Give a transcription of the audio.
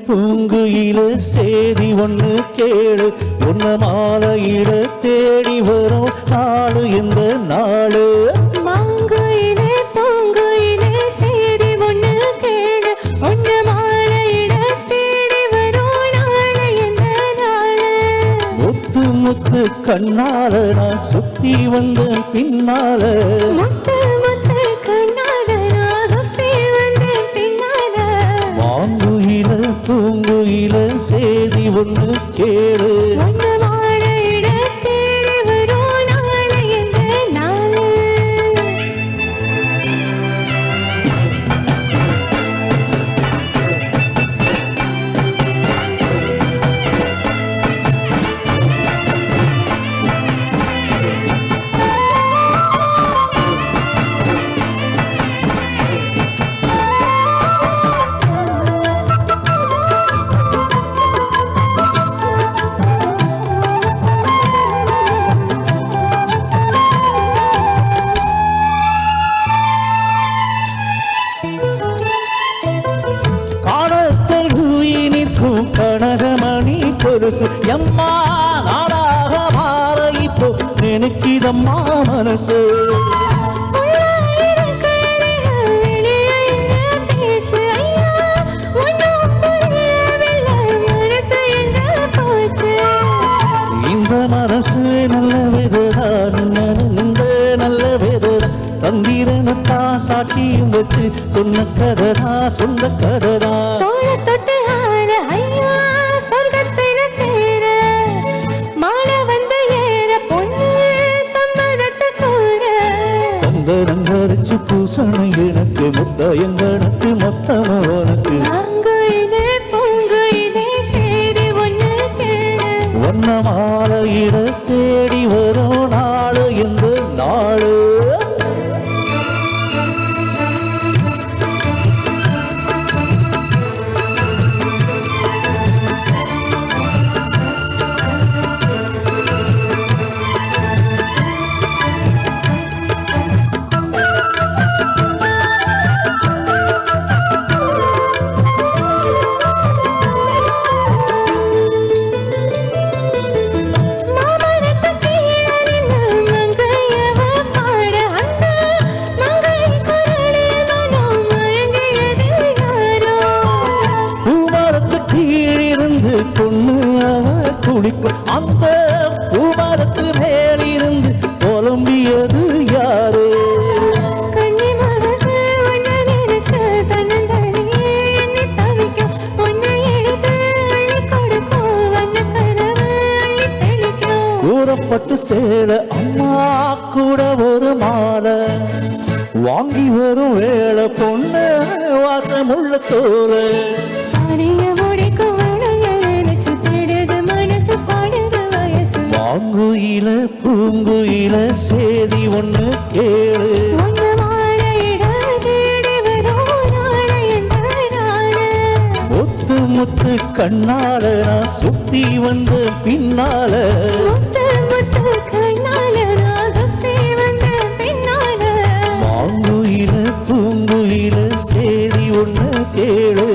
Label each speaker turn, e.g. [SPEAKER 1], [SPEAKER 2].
[SPEAKER 1] பூங்குயில சேதி ஒண்ணு கேளு உன்ன மாலையிட தேடி வரும் நாடு இந்த நாடு
[SPEAKER 2] மாங்குயிலே பூங்குயிலே சேதி ஒண்ணு கேளு உன்ன மாலையிட தேடி வரும் நாடு இந்த நாடு
[SPEAKER 1] முத்து முத்து கண்ணால நான் சுத்தி வந்த பின்னால
[SPEAKER 2] முத்து முத்து கண்ணால நான் சுத்தி வந்த பின்னால
[SPEAKER 1] மாங்குயில பூங்குயில சேதி ஒண்ணு கேளு
[SPEAKER 2] உன்ன மாலையிட தேடி வரும் நாடு இந்த நாடு
[SPEAKER 1] கனகமணி பொருசு எம்மா நாடாக மாற இப்போ நினைக்கிதம்மா மனசு இந்த மனசு நல்ல விததான் இந்த நல்ல விததான் சந்திரனத்தான் சாட்சியும் வச்சு சொன்ன கததா சொந்த கததா சந்தனங்கரிச்சு பூசணை எனக்கு முத்தாயங்கனக்கு மொத்தமா உனக்கு ஒன்ன மாலையிட தேடி வரும் நாடு இந்த நாடு பொண்ணு அவ குடிக்கும் அந்த பூமரத்து மேலிருந்து புலம்பியது யாரோ கூறப்பட்டு சேல அம்மா கூட ஒரு மாலை வாங்கி வரும் வேளை பொண்ணு வாசமுள்ள தோல மாங்குயில பூங்குயில சேதி ஒண்ணு கேளு முத்து முத்து கண்ணால நான் சுத்தி வந்த பின்னால மாங்குயில பூங்குயில சேதி ஒண்ணு கேளு